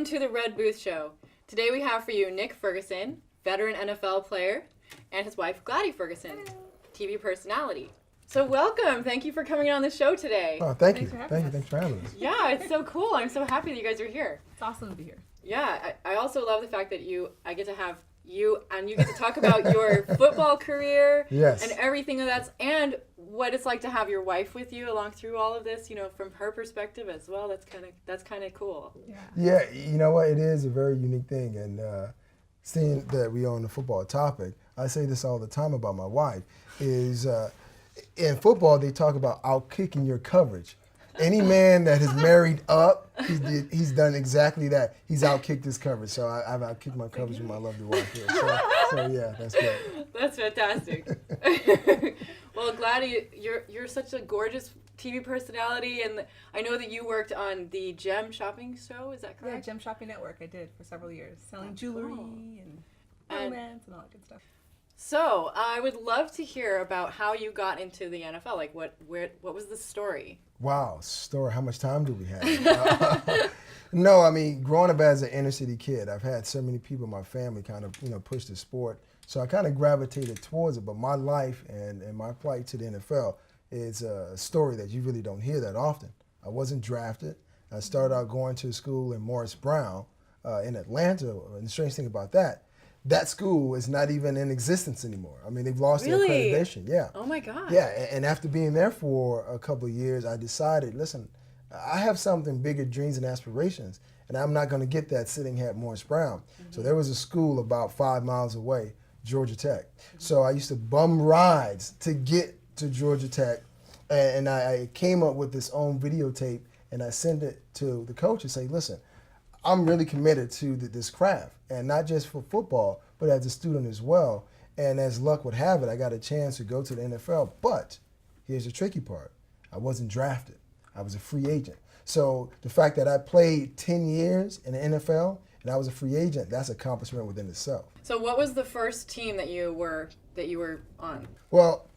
Welcome to the Red Booth Show. Today we have for you Nick Ferguson, veteran NFL player, and his wife Glady Ferguson, TV personality. So welcome. Thank you for coming on the show today. Oh, thank you. Thanks for having us. Yeah, it's so cool. I'm so happy that you guys are here. It's awesome to be here. Yeah, I also love the fact that I get to have you, and you get to talk about your football career Yes. and everything and what it's like to have your wife with you along through all of this, from her perspective as well. That's kind of cool. Yeah, you know what? It is a very unique thing. And seeing that we're on the football topic, I say this all the time about my wife, is in football they talk about outkicking your coverage. Any man that has married up, he's done exactly that. He's outkicked his coverage. So I've outkicked my coverage with my lovely wife here. So yeah, that's great. That's fantastic. Well, Glady, you're such a gorgeous TV personality, and I know that you worked on the Gem Shopping Show. Is that correct? Yeah, Gem Shopping Network. I did for several years, selling jewelry and romance and all that good stuff. So I would love to hear about how you got into the NFL. Like, what was the story? Wow, story. How much time do we have? No, I mean, growing up as an inner city kid, I've had so many people in my family kind of, push the sport. So I kind of gravitated towards it. But my life and my flight to the NFL is a story that you really don't hear that often. I wasn't drafted. I started out going to school in Morris Brown in Atlanta. And the strange thing about that school is not even in existence anymore. I mean, they've lost their accreditation. Yeah. Oh my God. Yeah, and after being there for a couple of years, I decided, listen, I have something bigger dreams and aspirations, and I'm not going to get that sitting here at Morris Brown. Mm-hmm. So there was a school about 5 miles away, Georgia Tech. Mm-hmm. So I used to bum rides to get to Georgia Tech, and I came up with this own videotape, and I sent it to the coach and say, listen, I'm really committed to this craft, and not just for football, but as a student as well. And as luck would have it, I got a chance to go to the NFL. But here's the tricky part. I wasn't drafted. I was a free agent. So the fact that I played 10 years in the NFL and I was a free agent, that's an accomplishment within itself. So what was the first team that you were on? Well,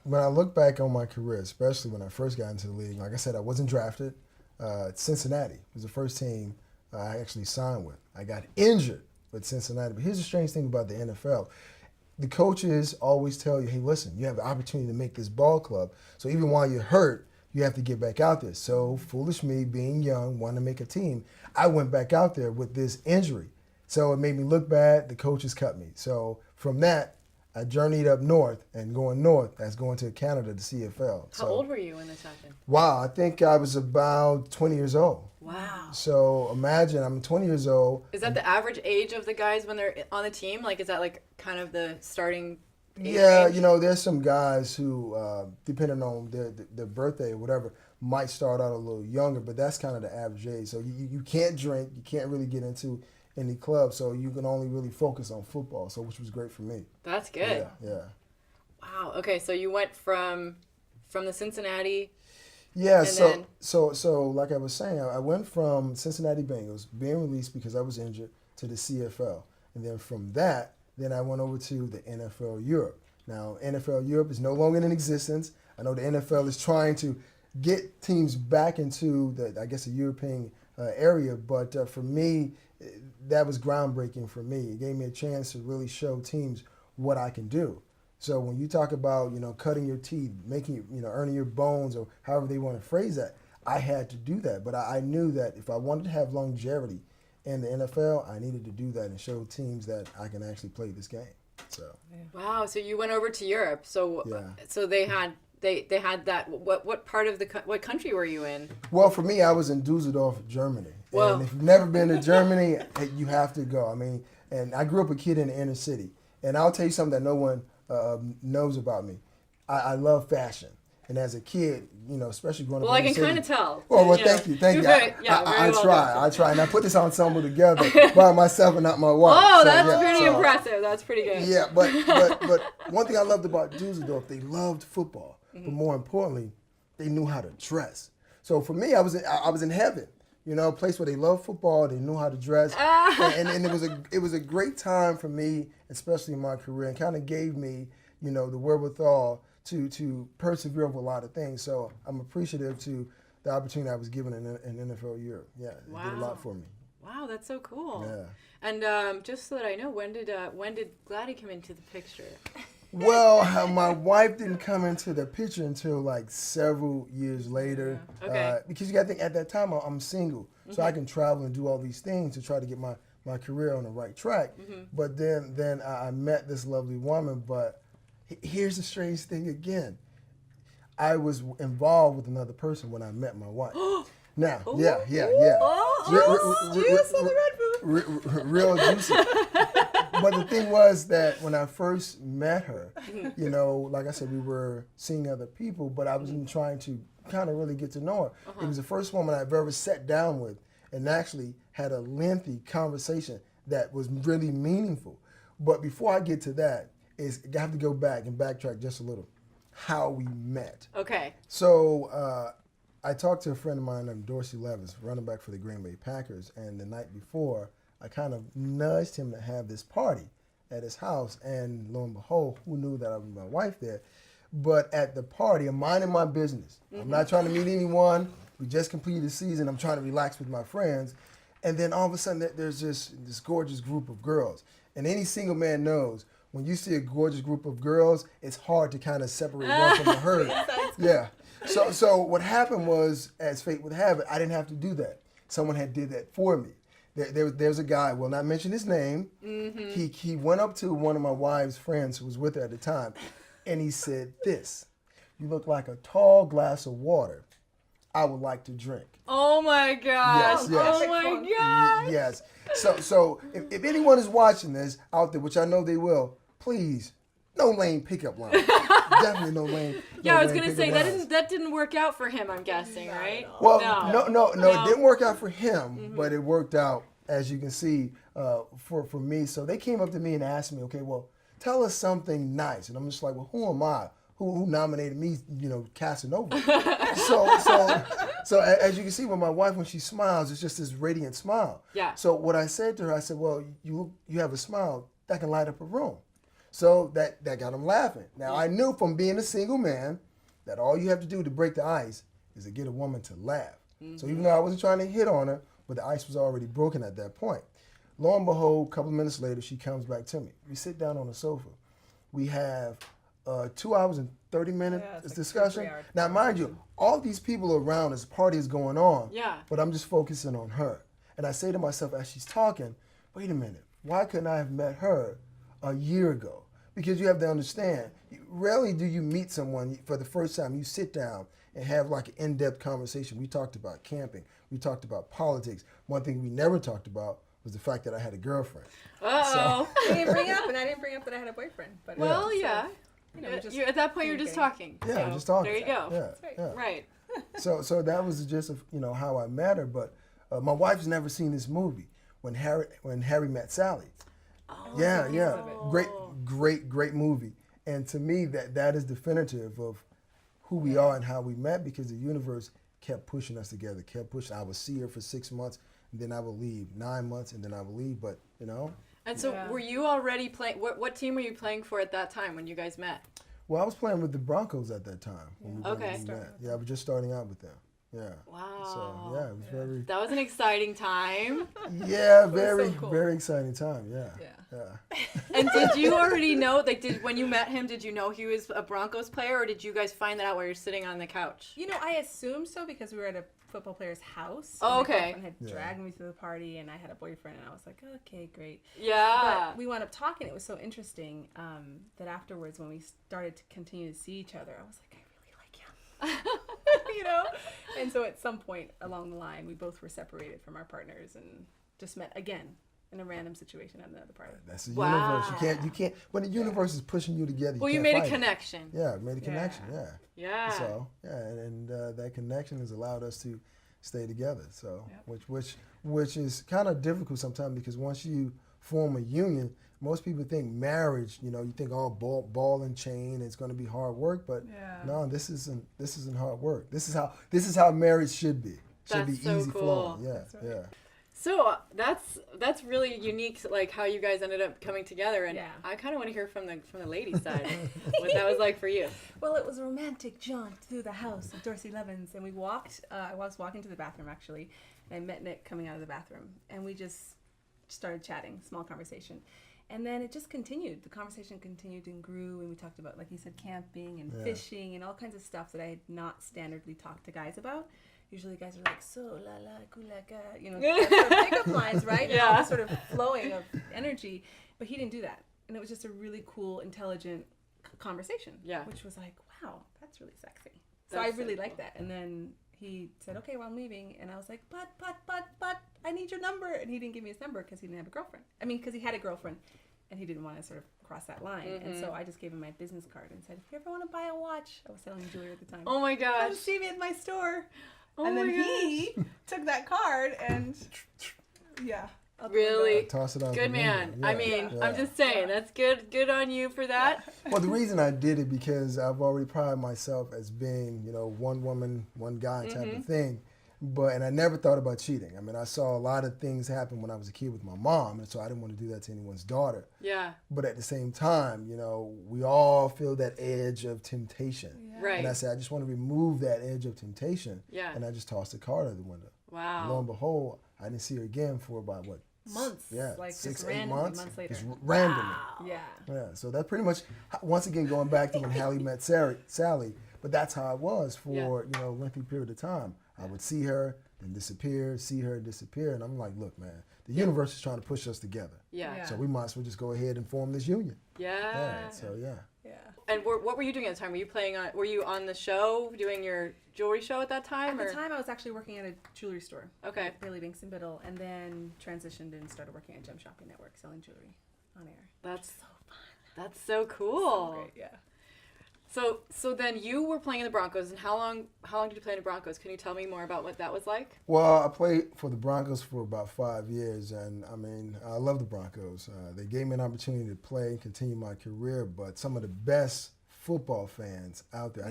when I look back on my career, especially when I first got into the league, like I said, I wasn't drafted. Cincinnati was the first team I actually signed with. I got injured with Cincinnati. But here's the strange thing about the NFL. The coaches always tell you, hey, listen, you have the opportunity to make this ball club. So even while you're hurt, you have to get back out there. So foolish me, being young, wanting to make a team, I went back out there with this injury. So it made me look bad. The coaches cut me. So from that, I journeyed up north, and going north, that's going to Canada, the CFL. How old were you when this happened? Wow, I think I was about 20 years old. Wow. So imagine I'm 20 years old. Is that the average age of the guys when they're on the team? Like, is that like kind of the starting age Yeah, range? there's some guys who, depending on their birthday or whatever, might start out a little younger, but that's kind of the average age. So you can't drink, you can't really get into any club, so you can only really focus on football, so which was great for me. That's good. Yeah. Wow. Okay, so you went from the Cincinnati. Yeah, And so like I was saying, I went from Cincinnati Bengals, being released because I was injured, to the CFL. And then from that, then I went over to the NFL Europe. Now, NFL Europe is no longer in existence. I know the NFL is trying to get teams back into the European area, but for me, that was groundbreaking for me. It gave me a chance to really show teams what I can do. So when you talk about, cutting your teeth, making, earning your bones, or however they want to phrase that, I had to do that. But I knew that if I wanted to have longevity in the NFL, I needed to do that and show teams that I can actually play this game. So. Wow. So you went over to Europe. So so they had that. What part of what country were you in? Well, for me, I was in Dusseldorf, Germany. Whoa. And if you've never been to Germany, you have to go. I mean, and I grew up a kid in the inner city. And I'll tell you something that no one knows about me. I love fashion. And as a kid, especially growing up in the city. Well, I can kind of tell. Well, thank you. I try. And I put this ensemble together by myself and not my wife. Oh, that's pretty impressive. That's pretty good. Yeah, but one thing I loved about Dusseldorf, they loved football. Mm-hmm. But more importantly, they knew how to dress. So for me, I was in heaven. A place where they love football, they knew how to dress, and it was a great time for me, especially in my career, and kind of gave me, the wherewithal to persevere with a lot of things. So I'm appreciative to the opportunity I was given in NFL Europe. Yeah, it did a lot for me. Wow, that's so cool. Yeah. And just so that I know, when did Glady come into the picture? Well, my wife didn't come into the picture until like several years later. Yeah. Okay. Because you got to think, at that time I'm single, so I can travel and do all these things to try to get my career on the right track. But then I met this lovely woman. But here's the strange thing again. I was involved with another person when I met my wife. Now, yeah. Juice on the red food. Real juicy. But the thing was that when I first met her, you know, like I said, we were seeing other people, but I wasn't trying to kind of really get to know her. It was the first woman I've ever sat down with and actually had a lengthy conversation that was really meaningful. But before I get to that, I have to go back and backtrack just a little. How we met. Okay. So I talked to a friend of mine named Dorsey Levis, running back for the Green Bay Packers, and the night before, I kind of nudged him to have this party at his house, and lo and behold, who knew that I was my wife there? But at the party, I'm minding my business. I'm not trying to meet anyone. We just completed the season. I'm trying to relax with my friends. And then all of a sudden, there's this gorgeous group of girls. And any single man knows, when you see a gorgeous group of girls, it's hard to kind of separate one from the herd. Yeah. So what happened was, as fate would have it, I didn't have to do that. Someone had did that for me. There's a guy, will not mention his name. He went up to one of my wife's friends who was with her at the time, and he said this: "You look like a tall glass of water. I would like to drink." Oh my gosh. Yes, yes. Oh my gosh. Yes. So if anyone is watching this out there, which I know they will, please, no lame pickup line. Definitely no lame. Yeah, no I was lame gonna say pickup lines. that didn't work out for him, I'm guessing, right? Well, No. no, it didn't work out for him, but it worked out, as you can see, for me. So they came up to me and asked me, okay, well, tell us something nice. And I'm just like, well, who am I? Who nominated me, Casanova? So as you can see, with my wife, when she smiles, it's just this radiant smile. Yeah. So what I said to her, I said, well, you have a smile that can light up a room. So that got him laughing. Now, I knew from being a single man that all you have to do to break the ice is to get a woman to laugh. So even though I wasn't trying to hit on her, but the ice was already broken at that point. Lo and behold, a couple of minutes later, she comes back to me. We sit down on the sofa. We have 2 hours and 30 minutes discussion. Now, mind you, all these people around us, party is going on, but I'm just focusing on her. And I say to myself as she's talking, wait a minute, why couldn't I have met her a year ago? Because you have to understand, rarely do you meet someone for the first time. You sit down and have like an in-depth conversation. We talked about camping. We talked about politics. One thing we never talked about was the fact that I had a girlfriend. Uh-oh. I didn't bring up, and I didn't bring up that I had a boyfriend. But Well, yeah. At that point, you're just talking. Yeah, so just talking. There you go. Yeah, That's right. yeah. Right. So that was the gist of how I met her. But my wife's never seen this movie, When Harry Met Sally. Oh, Yeah. Great movie. And to me, that is definitive of who we are and how we met, because the universe kept pushing us together, kept pushing. I would see her for 6 months, and then I would leave. 9 months, and then I would leave. But, And so were you already playing, what team were you playing for at that time when you guys met? Well, I was playing with the Broncos at that time. When we Okay. met. Yeah, I was just starting out with them. Yeah. Wow. So, yeah, it was very... That was an exciting time. Yeah, very, so cool. very exciting time, yeah. And did you already know, when you met him, did you know he was a Broncos player, or did you guys find that out while you're sitting on the couch? I assumed so because we were at a football player's house. Oh, and my okay. girlfriend had dragged me to the party, and I had a boyfriend, and I was like, okay, great. Yeah. But we wound up talking. It was so interesting that afterwards, when we started to continue to see each other, I was like, I really like him. And so at some point along the line, we both were separated from our partners and just met again in a random situation at another party. That's the universe. You can't. When the universe is pushing you together, Well, you made a connection. Yeah, made a connection. Yeah. Yeah. So and that connection has allowed us to stay together. So which is kind of difficult sometimes, because once you form a union, most people think marriage, you think all ball and chain, it's going to be hard work, but no, this isn't hard work. This is how marriage should be. Should be so easy cool. flowing. Yeah, yeah. So that's really unique, like how you guys ended up coming together, and I kind of want to hear from the ladies' side what that was like for you. Well, it was a romantic jaunt through the house of Dorsey Levins, and we walked. I was walking to the bathroom actually, And I met Nick coming out of the bathroom, and we just started chatting, small conversation. And then it just continued. The conversation continued and grew, and we talked about, like you said, camping and fishing and all kinds of stuff that I had not standardly talked to guys about. Usually guys are like, so la la kulaka, you know, sort of pickup lines, right? And all this sort of flowing of energy. But he didn't do that. And it was just a really cool, intelligent conversation. Yeah. Which was like, wow, that's really sexy. So I really liked that. And then he said, okay, well, I'm leaving. And I was like, but, I need your number. And he didn't give me his number because he didn't have a girlfriend. I mean, because he had a girlfriend and he didn't want to sort of cross that line. And so I just gave him my business card and said, if you ever want to buy a watch, I was selling jewelry at the time. Oh my gosh. Come see me at my store. Oh and then my gosh. he took that card and, Really? Toss it out. Good the man. window. I mean, I'm just saying, that's good. Good on you for that. Well, the reason I did it because I've already prided myself as being, you know, one woman, one guy type of thing. And I never thought about cheating. I mean, I saw a lot of things happen when I was a kid with my mom, and so I didn't want to do that to anyone's daughter. Yeah. But at the same time, you know, we all feel that edge of temptation. Yeah. Right. And I said, I just want to remove that edge of temptation. Yeah. And I just tossed the card out the window. Wow. Lo and behold, I didn't see her again for about, what? months. Yeah, Like 6, just 8 randomly, months. months later. Just randomly. Yeah. Yeah, so that's pretty much, once again, going back to when Hallie met Sally, but that's how it was for, you know, a lengthy period of time. I would see her, then disappear, see her, disappear, and I'm like, look, man, the universe is trying to push us together. Yeah. So we might as well just go ahead and form this union. Yeah. So, yeah. Yeah. And what were you doing at the time? Were you on the show, doing your jewelry show at that time? At the time, I was actually working at a jewelry store. Okay. Bailey Binks and Biddle, and then transitioned and started working at Gem Shopping Network, selling jewelry on air. That's So fun. That's so cool. So great, yeah. So then you were playing in the Broncos, and how long did you play in the Broncos? Can you tell me more about what that was like? Well, I played for the Broncos for about 5 years, and I mean, I love the Broncos. They gave me an opportunity to play and continue my career, but some of the best football fans out there.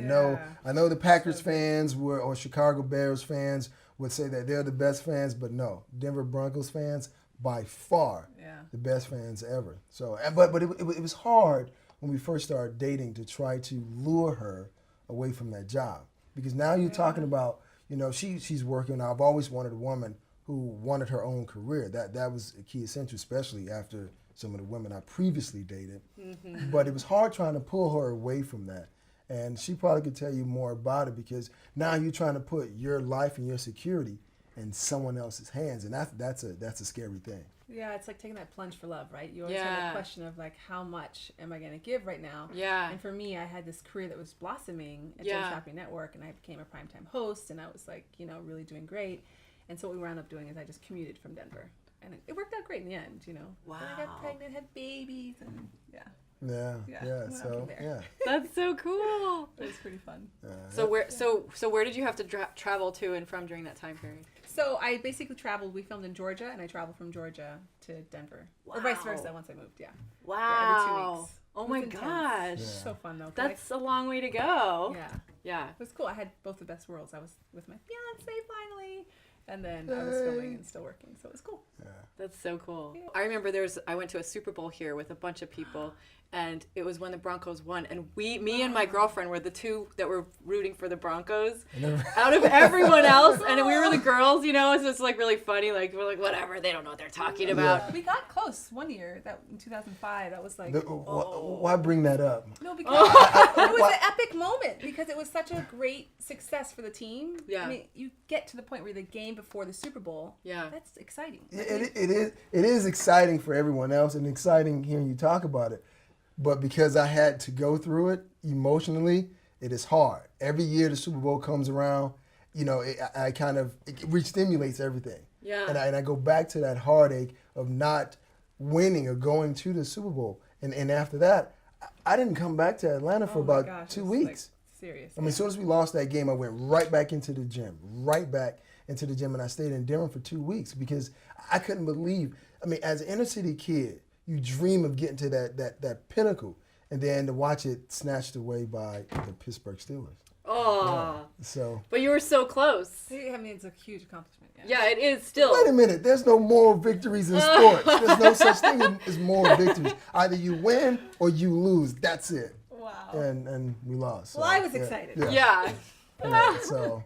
I know the Packers fans or Chicago Bears fans would say that they're the best fans, but no, Denver Broncos fans by far the best fans ever. So, but it was hard when we first started dating to try to lure her away from that job, because now you're talking about, you know, she's working. I've always wanted a woman who wanted her own career. That was a key essential, especially after some of the women I previously dated. But it was hard trying to pull her away from that. And she probably could tell you more about it, because now you're trying to put your life and your security in someone else's hands, and that's a scary thing. Yeah, it's like taking that plunge for love, right? You always have the question of like, how much am I going to give right now? Yeah. And for me, I had this career that was blossoming at Gem Shopping Network, and I became a primetime host, and I was like, you know, really doing great. And so what we wound up doing is I just commuted from Denver, and it worked out great in the end, you know. Wow. And I got pregnant, had babies, and So That's so cool. it was pretty fun. So where did you have to travel to and from during that time period? So I basically traveled. We filmed in Georgia, and I traveled from Georgia to Denver, or vice versa. Once I moved, Wow. Yeah, every 2 weeks. Oh my It was intense. gosh. So fun though. 'cause That's a long way to go. Yeah. It was cool. I had both the best worlds. I was with my fiance finally, and then I was filming and still working, so it was cool. That's so cool. I remember I went to a Super Bowl here with a bunch of people, and it was when the Broncos won, and me and my girlfriend were the two that were rooting for the Broncos out of everyone else, and we were the girls, you know. It's just like really funny. Like we're like, whatever, they don't know what they're talking about. We got close one year, that in 2005. That was like, why bring that up? no, because it was an epic moment, because it was such a great success for the team. Yeah. I mean, you get to the point where the game before the Super Bowl. Yeah. That's exciting. It is exciting for everyone else, and exciting hearing you talk about it. But because I had to go through it emotionally, it is hard. Every year the Super Bowl comes around, you know, it re-stimulates everything. Yeah. And I go back to that heartache of not winning or going to the Super Bowl. And after that, I didn't come back to Atlanta for about 2 weeks. Like, serious. I mean, as soon as we lost that game, I went right back into the gym, and I stayed in Denver for 2 weeks, because I couldn't believe. I mean, as an inner city kid, you dream of getting to that pinnacle, and then to watch it snatched away by the Pittsburgh Steelers. Oh. So. But you were so close. I mean, it's a huge accomplishment. Yeah, it is still. Wait a minute. There's no moral victories in sports. There's no such thing as moral victories. Either you win or you lose. That's it. Wow. And we lost. So, Well, I was excited. Yeah. Yeah. So.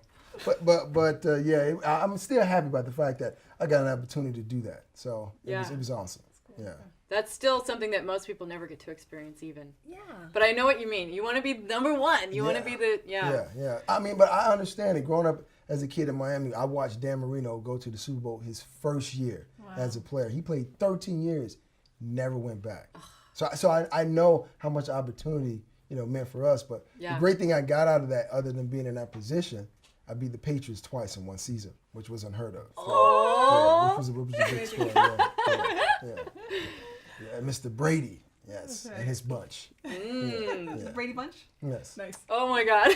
I'm still happy about the fact that I got an opportunity to do that. So it was awesome. Cool. Yeah. That's still something that most people never get to experience even. Yeah. But I know what you mean. You want to be number one. You want to be the, Yeah. I mean, but I understand it. Growing up as a kid in Miami, I watched Dan Marino go to the Super Bowl his first year as a player. He played 13 years, never went back. So I know how much opportunity, meant for us. But the great thing I got out of that, other than being in that position, I beat the Patriots twice in one season, which was unheard of. Which was a big score. Yeah, Mr. Brady, yes, and his bunch. The Brady bunch? Yes. Nice. Oh my God.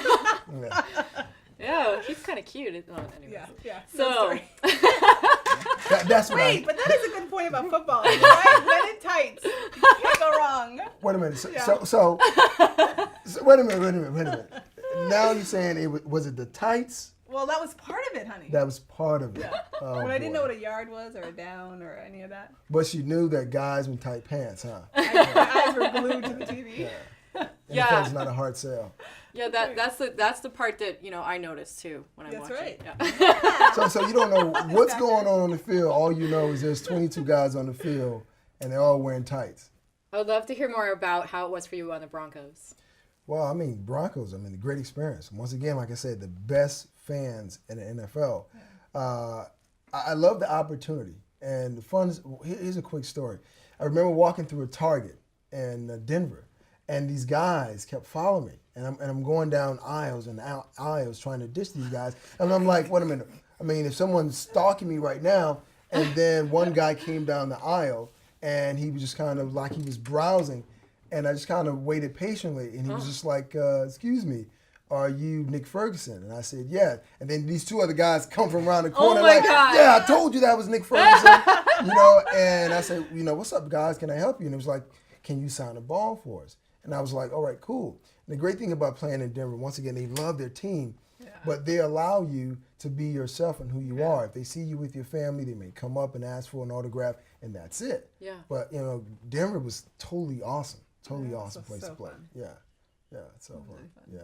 Yeah. Yeah, he's kind of cute. Anyway. Yeah. So. That's what Wait, but that is a good point about football. Right? Men in tights. You can't go wrong. Wait a minute. So wait a minute. Now you're saying was it the tights? Well, that was part of it, honey. That was part of it. Yeah. Oh, but I didn't know what a yard was or a down or any of that. But she knew that guys in tight pants, huh? My eyes were glued to the TV. Yeah. It's not a hard sell. Yeah, that's the part that I noticed too when I'm watching. That's right. Yeah. So you don't know what's going on the field. All you know is there's 22 guys on the field and they're all wearing tights. I would love to hear more about how it was for you on the Broncos. Well, I mean, Broncos, a great experience. Once again, like I said, the best fans in the NFL. I love the opportunity. And the fun is, here's a quick story. I remember walking through a Target in Denver, and these guys kept following me. And I'm going down aisles and aisles trying to dish these guys. And I'm like, wait a minute. I mean, if someone's stalking me right now, and then one guy came down the aisle, and he was just kind of like he was browsing, and I just kind of waited patiently, and he was just like, excuse me, are you Nick Ferguson? And I said, yeah. And then these two other guys come from around the corner God. yeah, I told you that was Nick Ferguson. And I said, what's up, guys? Can I help you? And it was like, can you sign a ball for us? And I was like, all right, cool. And the great thing about playing in Denver, once again, they love their team, but they allow you to be yourself and who you are. If they see you with your family, they may come up and ask for an autograph, and that's it. Yeah. But, Denver was totally awesome. Totally awesome place to play. Fun. Yeah, it's so fun. Yeah.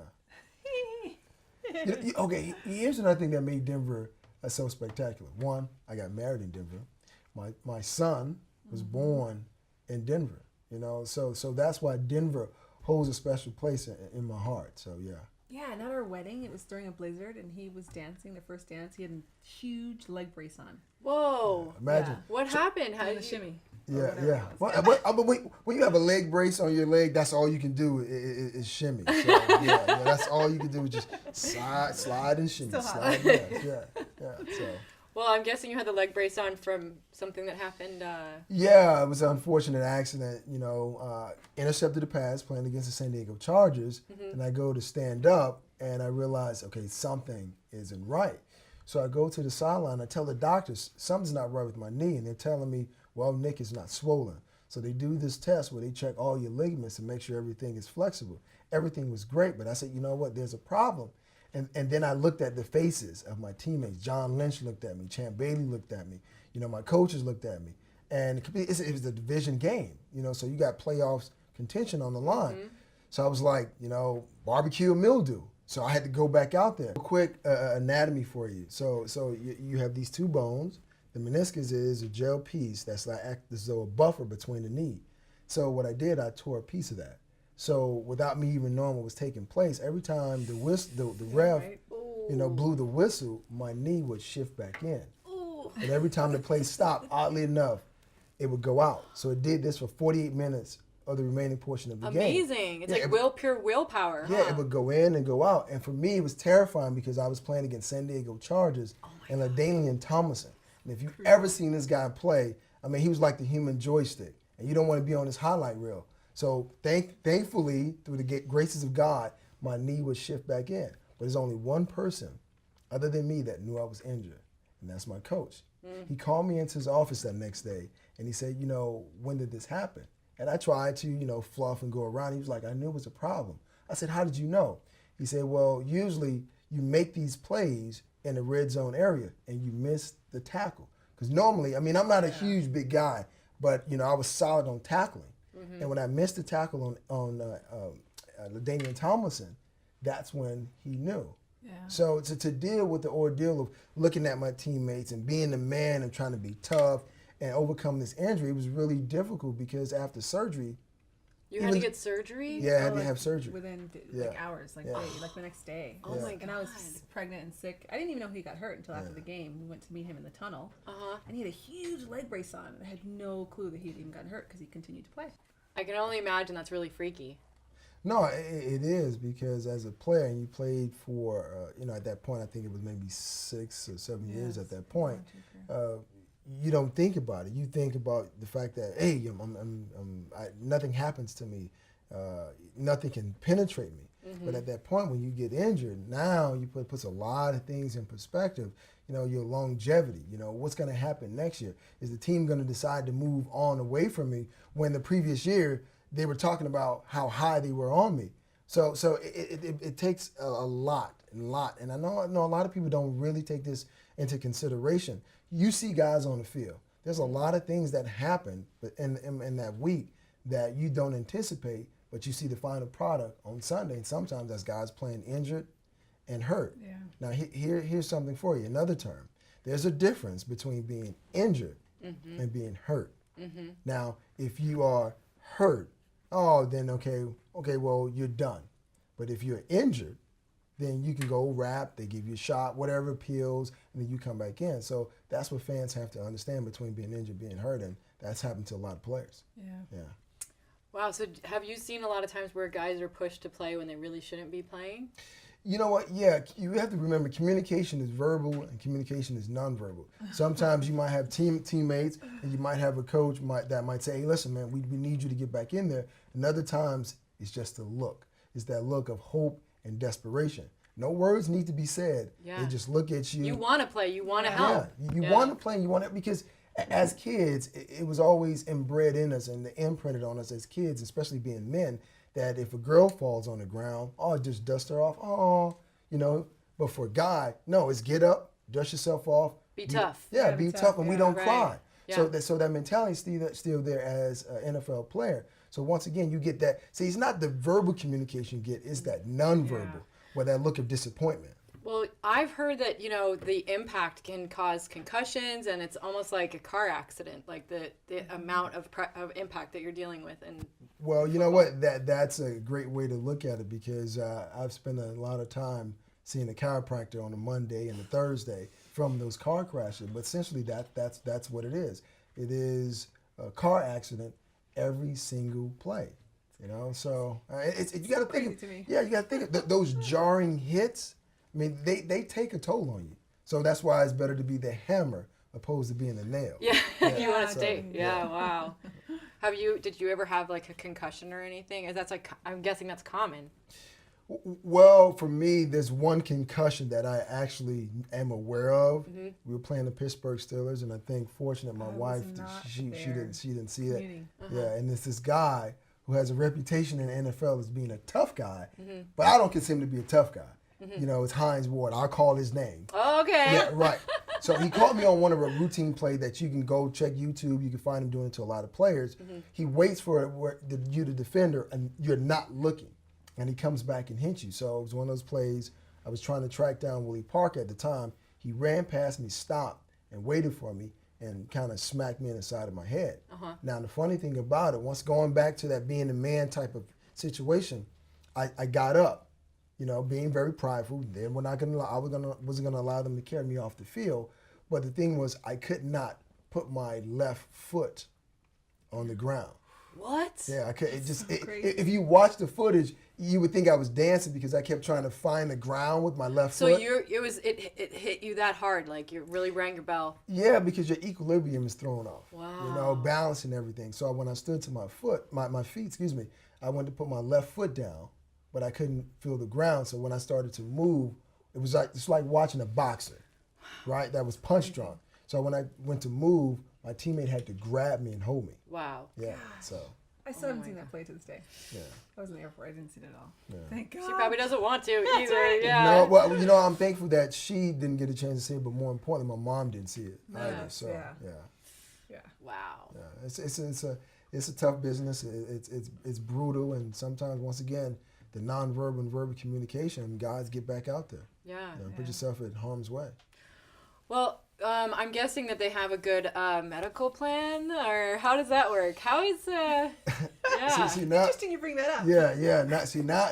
Okay, here's another thing that made Denver so spectacular. One, I got married in Denver. My son was born in Denver. So that's why Denver holds a special place in my heart. So yeah. Yeah, and at our wedding, it was during a blizzard, and he was dancing the first dance. He had a huge leg brace on. Whoa! Imagine. What happened? How did the shimmy? Yeah. When you have a leg brace on your leg, that's all you can do is shimmy. So, yeah, that's all you can do is just slide and shimmy. Slide, yeah. So. Well, I'm guessing you had the leg brace on from something that happened. Yeah, it was an unfortunate accident. Intercepted the pass playing against the San Diego Chargers, and I go to stand up, and I realize, okay, something isn't right. So I go to the sideline. I tell the doctors something's not right with my knee, and they're telling me, well, Nick, is not swollen. So they do this test where they check all your ligaments and make sure everything is flexible. Everything was great, but I said, you know what? There's a problem. And then I looked at the faces of my teammates. John Lynch looked at me. Champ Bailey looked at me. My coaches looked at me. And it was a division game, so you got playoffs contention on the line. So I was like, barbecue and mildew. So I had to go back out there. A quick anatomy for you. So you have these two bones. The meniscus is a gel piece that's like as though a buffer between the knee. So what I did, I tore a piece of that. So without me even knowing what was taking place, every time the ref, blew the whistle, my knee would shift back in. Ooh. And every time the play stopped, oddly enough, it would go out. So it did this for 48 minutes of the remaining portion of the game. Amazing. It's like pure willpower. Yeah, it would go in and go out. And for me, it was terrifying because I was playing against San Diego Chargers and LaDainian Tomlinson. And if you've ever seen this guy play, he was like the human joystick. And you don't want to be on his highlight reel. So thankfully, through the graces of God, my knee would shift back in. But there's only one person other than me that knew I was injured, and that's my coach. He called me into his office that next day, and he said, when did this happen? And I tried to, fluff and go around. He was like, I knew it was a problem. I said, how did you know? He said, well, usually you make these plays in the red zone area, and you miss the tackle. Because normally, I'm not a huge, big guy, but, I was solid on tackling. And when I missed the tackle on LaDainian Tomlinson, that's when he knew. Yeah. So to deal with the ordeal of looking at my teammates and being the man and trying to be tough and overcome this injury, it was really difficult because after surgery, You had to get surgery? yeah, I had to like, have surgery. within Yeah. like hours, like Yeah. like the next day. Oh my And I was God. pregnant and sick. I didn't even know he got hurt until after the game. We went to meet him in the tunnel, Uh-huh. and he had a huge leg brace on. I had no clue that he had even gotten hurt because he continued to play. I can only imagine that's really freaky. No, it is because as a player, and you played for, at that point, I think it was maybe 6 or 7 years at that point. You don't think about it. You think about the fact that, hey, nothing happens to me. Nothing can penetrate me. But at that point, when you get injured, now you puts a lot of things in perspective. Your longevity. What's going to happen next year? Is the team going to decide to move on away from me when the previous year they were talking about how high they were on me? So it takes a lot. And I know a lot of people don't really take this into consideration. You see guys on the field. There's a lot of things that happen in that week that you don't anticipate, but you see the final product on Sunday. And sometimes that's guys playing injured and hurt. Yeah. Now here's something for you, another term. There's a difference between being injured and being hurt. Now, if you are hurt, then okay, well, you're done. But if you're injured, then you can go wrap, they give you a shot, whatever, pills, and then you come back in. So that's what fans have to understand between being injured and being hurt, and that's happened to a lot of players. Yeah. Wow, so have you seen a lot of times where guys are pushed to play when they really shouldn't be playing? You know what? Yeah, you have to remember communication is verbal and communication is nonverbal. Sometimes you might have teammates and you might have a coach that might say, hey, listen, man, we need you to get back in there. And other times it's just a look. It's that look of hope and desperation. No words need to be said. Yeah. They just look at you. You want to play. You want to help. Yeah, you want to play. You want to, because as kids, it was always inbred in us and imprinted on us as kids, especially being men, that if a girl falls on the ground, just dust her off. But for a guy, no, it's get up, dust yourself off. Be tough. Yeah, be tough, and we don't cry. Yeah. So that mentality is still there as an NFL player. So once again, you get that. See, it's not the verbal communication you get, it's that nonverbal, where that look of disappointment. Well, I've heard that, the impact can cause concussions, and it's almost like a car accident, like the amount of impact that you're dealing with. And well, you know what? That's a great way to look at it, because I've spent a lot of time seeing a chiropractor on a Monday and a Thursday from those car crashes. But essentially, that's what it is. It is a car accident every single play. So you got to think. You got to think of those jarring hits. I mean, they take a toll on you. So that's why it's better to be the hammer opposed to being the nail. Yeah, you want to stay. Yeah. Wow. Did you ever have like a concussion or anything? That's I'm guessing that's common. Well, for me, there's one concussion that I actually am aware of. Mm-hmm. We were playing the Pittsburgh Steelers, and I think, fortunate, my wife, she didn't see it. Yeah, and it's this guy who has a reputation in the NFL as being a tough guy, but I don't consider him to be a tough guy. It's Hines Ward. I'll call his name. Oh, okay. Yeah, right. So he caught me on one of a routine play that you can go check YouTube. You can find him doing it to a lot of players. He waits for you, the defender, and you're not looking. And he comes back and hits you. So it was one of those plays. I was trying to track down Willie Parker at the time. He ran past me, stopped, and waited for me, and kind of smacked me in the side of my head. Now, the funny thing about it, once going back to that being a man type of situation, I got up, being very prideful. They were not gonna. Wasn't gonna allow them to carry me off the field. But the thing was, I could not put my left foot on the ground. What? Yeah, I could. If you watch the footage, you would think I was dancing because I kept trying to find the ground with my left foot. So it hit you that hard, like you really rang your bell. Yeah, because your equilibrium is thrown off. Wow. Balance and everything. So when I stood to my feet, I went to put my left foot down, but I couldn't feel the ground. So when I started to move, it's like watching a boxer, right? That was punch drunk. So when I went to move, my teammate had to grab me and hold me. Wow. Yeah. Gosh. So. I still haven't seen that play to this day. Yeah. I was in the airport. I didn't see it at all. Yeah. Thank God. She probably doesn't want to either. right. Yeah. No, well, I'm thankful that she didn't get a chance to see it, but more importantly, my mom didn't see it either. So Yeah. Wow. yeah, it's a tough business. It's brutal, and sometimes, once again, the nonverbal and verbal communication, and guys get back out there. Yeah. Put yourself in harm's way. Well, I'm guessing that they have a good medical plan, or how does that work? How is yeah? See, now, Interesting you bring that up. Yeah.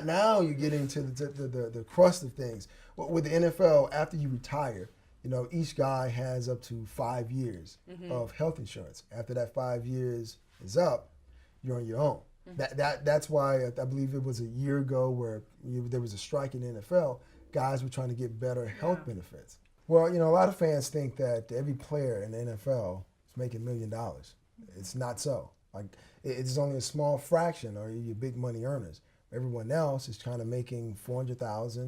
Now you get into the crust of things. Well, with the NFL, after you retire, each guy has up to 5 years of health insurance. After that 5 years is up, you're on your own. That's why I believe it was a year ago where there was a strike in the NFL. Guys were trying to get better health benefits. Well, a lot of fans think that every player in the NFL is making $1 million. It's not so. Like, it's only a small fraction of your big money earners. Everyone else is kind of making $400,000,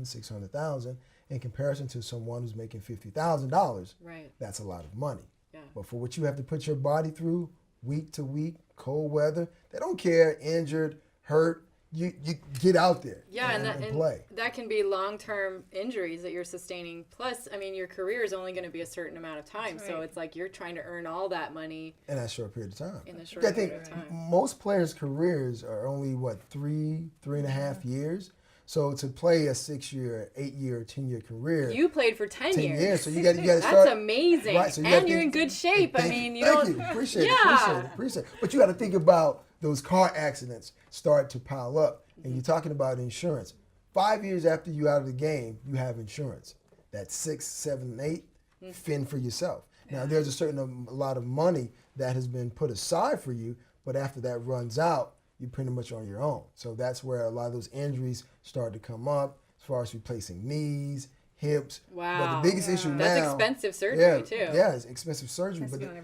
$600,000 in comparison to someone who's making $50,000. Right. That's a lot of money. Yeah. But for what you have to put your body through week to week, cold weather, they don't care, injured, hurt. You get out there and play. That can be long-term injuries that you're sustaining. Plus, I mean, your career is only going to be a certain amount of time. Right. So it's like you're trying to earn all that money in that short period of time. I think most players' careers are only, 3.5 years? So to play a 6-year, 8-year, 10-year career. You played for 10 years. So you got to start. That's amazing. Right, so you're in good shape. I mean, thank you. Appreciate it. But you got to think about those car accidents start to pile up. And you're talking about insurance. 5 years after you're out of the game, you have insurance. That's 6, 7, 8, fend for yourself. Now, there's a lot of money that has been put aside for you, but after that runs out, you're pretty much on your own. So that's where a lot of those injuries start to come up as far as replacing knees, hips. Wow. But the biggest issue now. That's expensive surgery, too. Yeah, it's expensive surgery. Every 10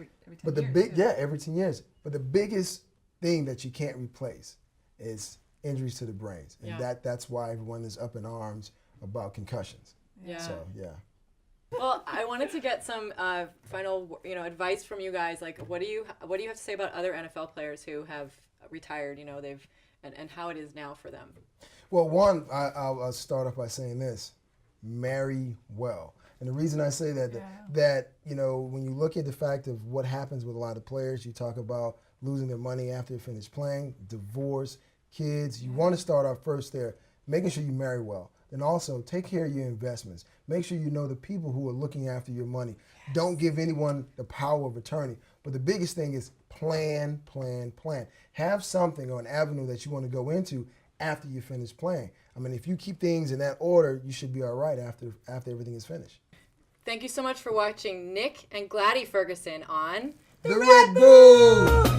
years. But the biggest thing that you can't replace is injuries to the brains. And that's why everyone is up in arms about concussions. Yeah. So, yeah. Well, I wanted to get some final, advice from you guys. Like, what do you have to say about other NFL players who have retired? And how it is now for them. Well, one, I'll start off by saying this: marry well. And the reason I say that when you look at the fact of what happens with a lot of players, you talk about losing their money after they finish playing, divorce, kids. You want to start off first there, making sure you marry well. Then also take care of your investments. Make sure you know the people who are looking after your money. Yes. Don't give anyone the power of attorney. But the biggest thing is plan. Have something or an avenue that you want to go into after you finish playing. I mean, if you keep things in that order, you should be all right after everything is finished. Thank you so much for watching Nick and Glady Ferguson on The Red Bull!